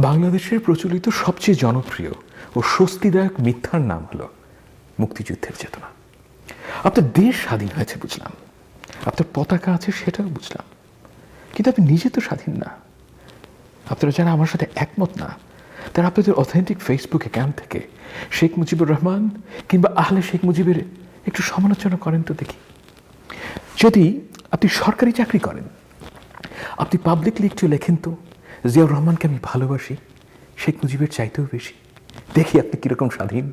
বাংলাদেশের প্রচলিত সবচেয়ে জনপ্রিয় ও স্বস্তিদায়ক মিথ্যার নাম হলো মুক্তিযুদ্ধের চেতনা। আপনার দেশ স্বাধীন হয়েছে বুঝলাম, আপনার পতাকা আছে সেটাও বুঝলাম, কিন্তু আপনি নিজে তো স্বাধীন না। আপনারা যারা আমার সাথে একমত না তারা আপনাদের অথেন্টিক ফেসবুক অ্যাকাউন্ট থেকে শেখ মুজিবুর রহমান কিংবা আহলে শেখ মুজিবের একটু সমালোচনা করেন তো দেখি। যদি আপনি সরকারি চাকরি করেন, আপনি পাবলিকলি একটু লেখেন তো জিয়াউর রহমানকে আমি ভালোবাসি শেখ মুজিবের চাইতেও বেশি, দেখি আপনি কীরকম স্বাধীন।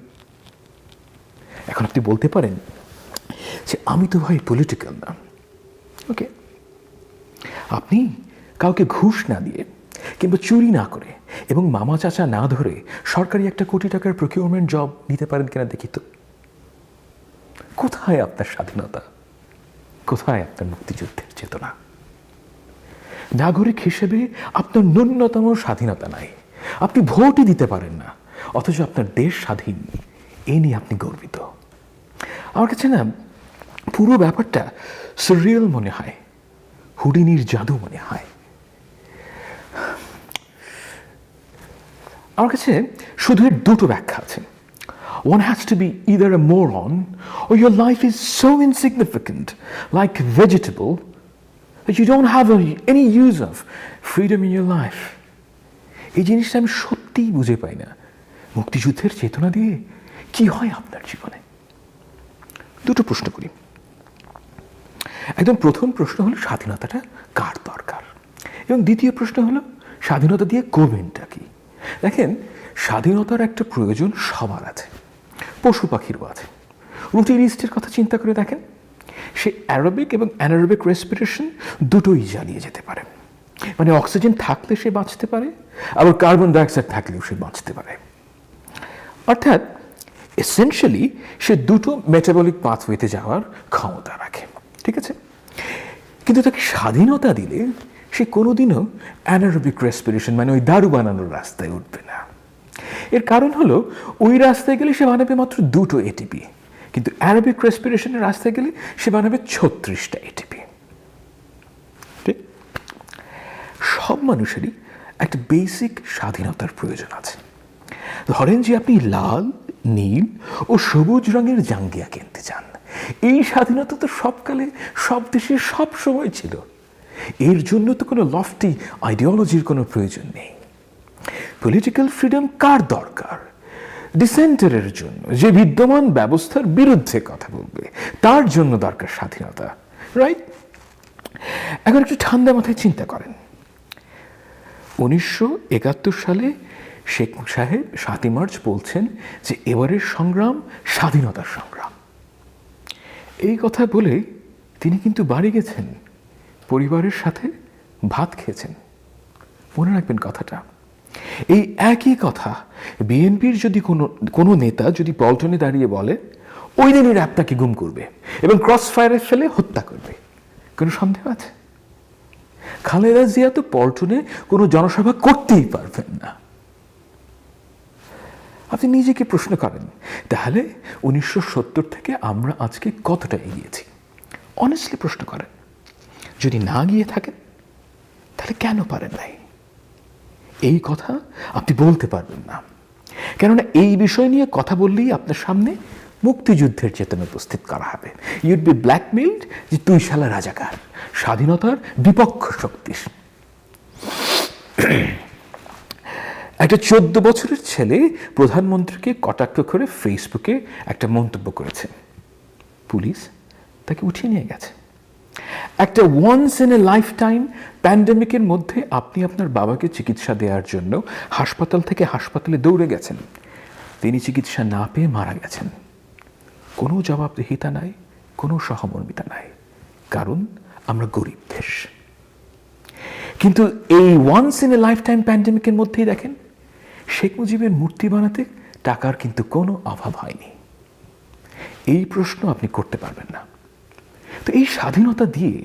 এখন আপনি বলতে পারেন যে আমি তো ভাই পলিটিক্যাল না। ওকে, আপনি কাউকে ঘুষ না দিয়ে কিংবা চুরি না করে এবং মামা চাচা না ধরে সরকারি একটা কোটি টাকার প্রকিউরমেন্ট জব নিতে পারেন কিনা দেখি তো। কোথায় আপনার স্বাধীনতা? কোথায় আপনার মুক্তিযুদ্ধের চেতনা? নাগরিক হিসেবে আপনার ন্যূনতম স্বাধীনতা নাই, আপনি ভোটই দিতে পারেন না, অথচ আপনার দেশ স্বাধীন, এই নিয়ে আপনি গর্বিত। আমার কাছে না পুরো ব্যাপারটা সাররিয়াল মনে হয়, হুডিনির জাদু মনে হয়। আমার কাছে শুধু এর দুটো ব্যাখ্যা আছে। One has to be either a moron or your life is so insignificant, like a vegetable, that you don't have any use of freedom in your life. এই জিনিসটা আমি সত্যিই বুঝে পাই না। মুক্তিযুদ্ধের চেতনা দিয়ে কি হয় আপনার জীবনে? দুটো প্রশ্ন করি। একদম প্রথম প্রশ্ন হলো স্বাধীনতাটা কার দরকার, এবং দ্বিতীয় প্রশ্ন হলো স্বাধীনতা দিয়ে করবেনটা কি? দেখেন, স্বাধীনতার একটা প্রয়োজন সবার আছে, পশু পাখিরও আছে। রুটিনিস্টের কথা চিন্তা করে দেখেন, সে অ্যারোবিক এবং অ্যানারোবিক রেসপিরেশন দুটোই জ্বালিয়ে যেতে পারে। মানে অক্সিজেন থাকলে সে বাঁচতে পারে, আবার কার্বন ডাইঅক্সাইড থাকলেও সে বাঁচতে পারে। অর্থাৎ এসেনশিয়ালি সে দুটো মেটাবলিক পাথওয়েতে যাওয়ার ক্ষমতা রাখে, ঠিক আছে? কিন্তু তাকে স্বাধীনতা দিলে সে কোনোদিনও অ্যানারোবিক রেসপিরেশন মানে ওই দারু বানানোর রাস্তায় উঠবে না। এর কারণ হলো ওই রাস্তায় গেলে সে বানাবে মাত্র দুটো এটিপি, কিন্তু অ্যারোবিক রেসপিরেশনের রাস্তায় গেলে সে বানাবে 36টা এটিপি। ঠিক? সব মানুষেরই একটা বেসিক স্বাধীনতার প্রয়োজন আছে। ধরেন যে আপনি লাল, নীল ও সবুজ রঙের জাঙ্গিয়া কিনতে চান, এই স্বাধীনতা তো সবকালে সব দেশে সব সময় ছিল। এর জন্য তো কোনো লফটি আইডিওলজির কোনো প্রয়োজন নেই। পলিটিক্যাল ফ্রিডম কার দরকার? ডিসেন্টারের জন্য, যে বিদ্যমান ব্যবস্থার বিরুদ্ধে কথা বলবে, তার জন্য দরকার স্বাধীনতা, রাইট? এখন একটু ঠান্ডা মাথায় চিন্তা করেন। 1971 সালে শেখ সাহেব 7ই মার্চ বলছেন যে এবারের সংগ্রাম স্বাধীনতার সংগ্রাম। এই কথা বলে তিনি কিন্তু বাড়ি গেছেন, পরিবারের সাথে ভাত খেয়েছেন। মনে রাখবেন কথাটা। এই একই কথা বিএনপির যদি কোনো নেতা যদি পল্টনে দাঁড়িয়ে বলে, ওই দিনই আপনাকে গুম করবে এবং ক্রস ফায়ারে ফেলে হত্যা করবে, কোনো সন্দেহ আছে? খালেদা জিয়া তো পল্টনে কোনো জনসভা করতেই পারবেন না। আপনি নিজেকে প্রশ্ন করেন, তাহলে 1970 থেকে আমরা আজকে কতটা এগিয়েছি? অনেস্টলি প্রশ্ন করেন। যদি না গিয়ে থাকেন তাহলে কেন পারেন নাই? এই কথা আপনি বলতে পারবেন না, কেননা এই বিষয় নিয়ে কথা বললেই আপনার সামনে মুক্তিযুদ্ধের চেতনা উপস্থিত করা হবে। ইউড বি ব্ল্যাকমেইলড যে তুই শালা রাজাকার, স্বাধীনতার বিপক্ষ শক্তি। একটা 14 বছরের ছেলে প্রধানমন্ত্রীকে কটাক্ষ করে ফেসবুকে একটা মন্তব্য করেছে, পুলিশ তাকে উঠিয়ে নিয়ে গেছে। একটা once in a life time প্যান্ডেমিকের মধ্যে আপনি আপনার বাবাকে চিকিৎসা দেওয়ার জন্য হাসপাতাল থেকে হাসপাতালে দৌড়ে গেছেন, তিনি চিকিৎসা না পেয়ে মারা গেছেন। কোনো জবাবদিহিতা নাই, কোনো সহমর্মিতা নাই, কারণ আমরা গরিব দেশ। কিন্তু এই once in a life time প্যান্ডেমিকের মধ্যেই দেখেন, শেখ মুজিবের মূর্তি বানাতে টাকার কিন্তু কোনো অভাব হয়নি। এই প্রশ্ন আপনি করতে পারবেন না। তো এই স্বাধীনতা দিয়ে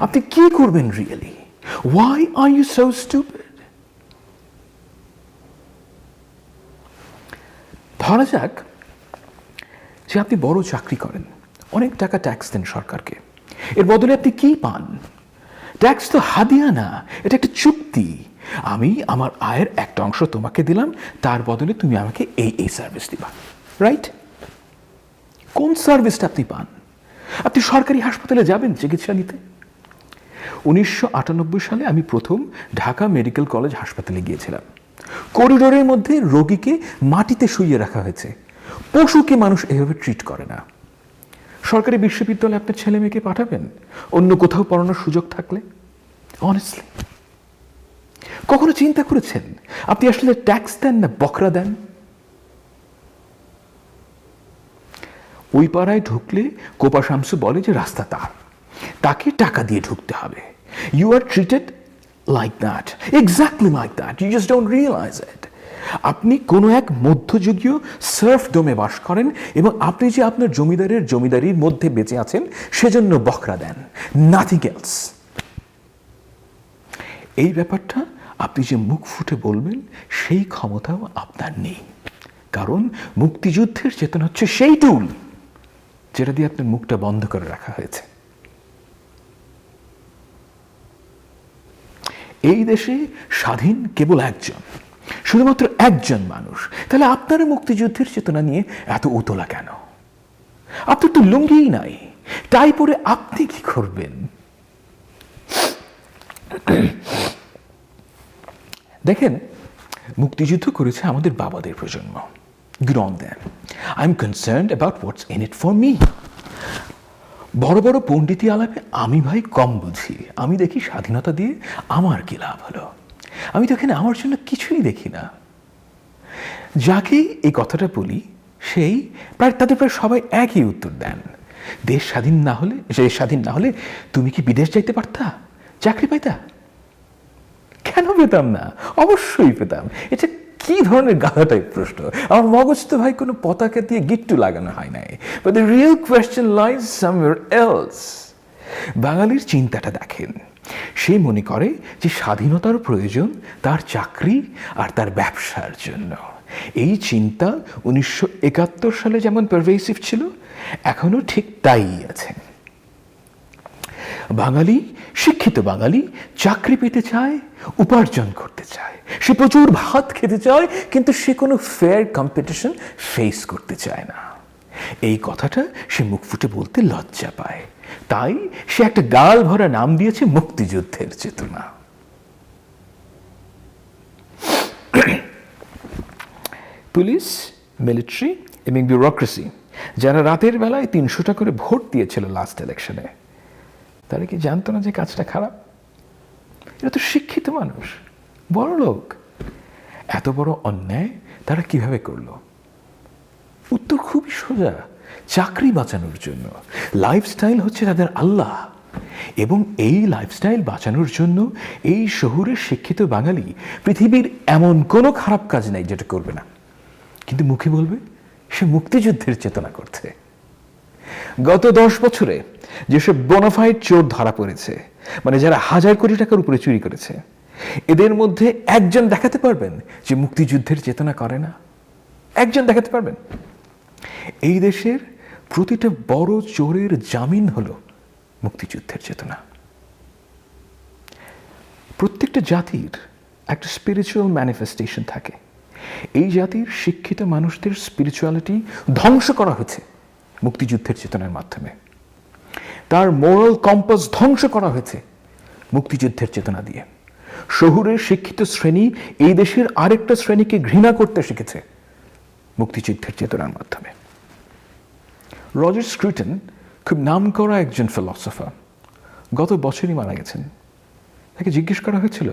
আপনি কি করবেন really? Why are you so stupid? ধরা যাক যে আপনি বড় চাকরি করেন, অনেক টাকা ট্যাক্স দেন সরকারকে, এর বদলে আপনি কি পান? ট্যাক্স তো হাদিয়া না, এটা একটা চুক্তি। আমি আমার আয়ের একটা অংশ তোমাকে দিলাম, তার বদলে তুমি আমাকে এই সার্ভিস দিবা, রাইট? কোন সার্ভিসটা আপনি পান? আপনি সরকারি হাসপাতালে যাবেন চিকিৎসা নিতে। 1998 সালে আমি প্রথম ঢাকা মেডিকেল কলেজ হাসপাতালে গিয়েছিলাম। করিডোরের মধ্যে রোগীকে মাটিতে শুইয়ে রাখা হয়েছে। পশুকে মানুষ এভাবে ট্রিট করে না। সরকারি বিশ্ববিদ্যালয়ে আপনার ছেলে মেয়েকে পাঠাবেন অন্য কোথাও পড়ানোর সুযোগ থাকলে? অনেস্টলি কখনো চিন্তা করেছেন আপনি আসলে ট্যাক্স দেন না বকরা দেন? ওই পাড়ায় ঢুকলে কোপা শামসু বলে যে রাস্তা তাকে টাকা দিয়ে ঢুকতে হবে। You are treated like that, exactly like that, you just don't realise it. আপনি কোনো এক মধ্যযুগীয় সার্ফডোমে বাস করেন এবং আপনি যে আপনার জমিদারির মধ্যে বেঁচে আছেন সেজন্য বকরা দেন, নাথিং এলস। এই ব্যাপারটা আপনি যে মুখ ফুটে বলবেন সেই ক্ষমতাও আপনার নেই, কারণ মুক্তিযুদ্ধের চেতনা হচ্ছে সেই টুল যেটা দিয়ে আপনার মুখটা বন্ধ করে রাখা হয়েছে। এই দেশে স্বাধীন কেবল একজন, শুধুমাত্র একজন মানুষ। তাহলে আপনার মুক্তিযুদ্ধের চেতনা নিয়ে এত উতলা কেন? আপনার তো লুঙ্গিই নাই, তাই পরে আপনি কি করবেন? দেখেন, মুক্তিযুদ্ধ করেছে আমাদের বাবাদের প্রজন্ম। Good on them. I'm concerned about what's in it for me. বড় বড় পণ্ডিতি আলাপে আমি ভাই কম বুঝি। আমি দেখি স্বাধীনতা দিয়ে আমার কি লাভ হলো। আমি তো এখানে আমার জন্য কিছুই দেখি না। যাকেই এই কথাটা বলি তাদের প্রায় সবাই একই উত্তর দেন। দেশ স্বাধীন না হলে তুমি কি বিদেশ যাইতে পারতা? চাকরি পাইতা? কেন পেতাম না? অবশ্যই পেতাম। এটা কি ধরনের গাধা টাইপ প্রশ্ন? আমার মগজ তো ভাই কোনো পতাকা দিয়ে গিট্টু লাগানো হয় নাই। But the real question lies somewhere else. বাঙালির চিন্তাটা দেখেন, সে মনে করে যে স্বাধীনতার প্রয়োজন তার চাকরি আর তার ব্যবসার জন্য। এই চিন্তা 1971 সালে যেমন পারভেসিভ ছিল, এখনো ঠিক তাই আছে। শিক্ষিত বাঙালি চাকরি পেতে চায়, উপার্জন করতে চায়, সে প্রচুর ভাত খেতে চায়, কিন্তু সে কোনো ফেয়ার কম্পিটিশন ফেস করতে চায় না। এই কথাটা সে মুখ ফুটে বলতে লজ্জা পায়, তাই সে একটা গাল ভরা নাম দিয়েছে মুক্তিযুদ্ধের চেতনা। পুলিশ, মিলিটারি এবং বিউরোক্রেসি যারা রাতের বেলায় 300টা করে ভোট দিয়েছিল লাস্ট ইলেকশনে, তারা কি জানতো না যে কাজটা খারাপ? এরা তো শিক্ষিত মানুষ, বড় লোক। এত বড় অন্যায় তারা কিভাবে করলো? উত্তর খুবই সোজা, চাকরি বাঁচানোর জন্য। লাইফস্টাইল হচ্ছে তাদের আল্লাহ, এবং এই লাইফস্টাইল বাঁচানোর জন্য এই শহুরের শিক্ষিত বাঙালি পৃথিবীর এমন কোনো খারাপ কাজ নাই যেটা করবে না, কিন্তু মুখে বলবে সে মুক্তিযুদ্ধের চেতনা করছে। গত 10 বছরে যেসব বোনাফাইড চোর ধরা পড়েছে, মানে যারা 1000 কোটি টাকার উপরে চুরি করেছে, এদের মধ্যে একজন দেখাতে পারবেন যে মুক্তিযুদ্ধের চেতনা করে না? একজন দেখাতে পারবেন? এই দেশের প্রতিটা বড় চোরের জামিন হলো মুক্তিযুদ্ধের চেতনা। প্রত্যেকটা জাতির একটা স্পিরিচুয়াল ম্যানিফেস্টেশন থাকে। এই জাতির শিক্ষিত মানুষদের স্পিরিচুয়ালিটি ধ্বংস করা হয়েছে মুক্তিযুদ্ধের চেতনার মাধ্যমে। তার মোরাল কম্পাস ধ্বংস করা হয়েছে মুক্তিযুদ্ধের চেতনা দিয়ে। শহুরের শিক্ষিত শ্রেণী এই দেশের আরেকটা শ্রেণীকে ঘৃণা করতে শিখেছে মুক্তিযুদ্ধের চেতনার মাধ্যমে। রজার স্ক্রুটন খুব নামকরা একজন ফিলসফার, গত বছরই মারা গেছেন। তাকে জিজ্ঞেস করা হয়েছিল,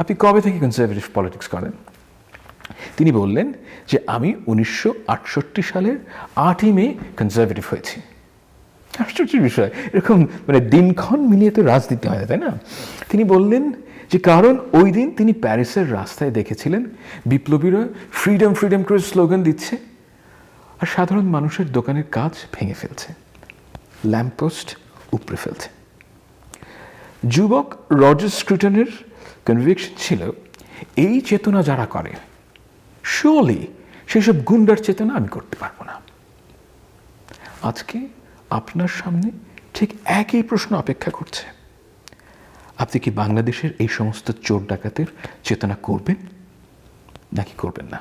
আপনি কবে থেকে কনজারভেটিভ পলিটিক্স করেন? তিনি বললেন যে আমি 1968 সালের 8ই মে কনজারভেটিভ হয়েছি। আশ্চর্যের বিষয়, এরকম মানে দিনক্ষণ মিলিয়ে তো রাজনীতি হয় না, তাই না? তিনি বললেন যে কারণ ওই দিন তিনি প্যারিসের রাস্তায় দেখেছিলেন বিপ্লবীরা ফ্রিডম ফ্রিডম করে স্লোগান দিচ্ছে, আর সাধারণ মানুষের দোকানের কাজ ভেঙে ফেলছে, ল্যাম্পপোস্ট উপড়ে ফেলছে। যুবক রজার স্ক্রুটনের কনভিকশন ছিল, এই চেতনা যারা করে শিওরলি সেসব গুন্ডার চেতনা আমি করতে পারবো না। আজকে আপনার সামনে ঠিক একই প্রশ্ন অপেক্ষা করছে। আপনি কি বাংলাদেশের এই সমস্ত চোর ডাকাতের চেতনা করবেন নাকি করবেন না?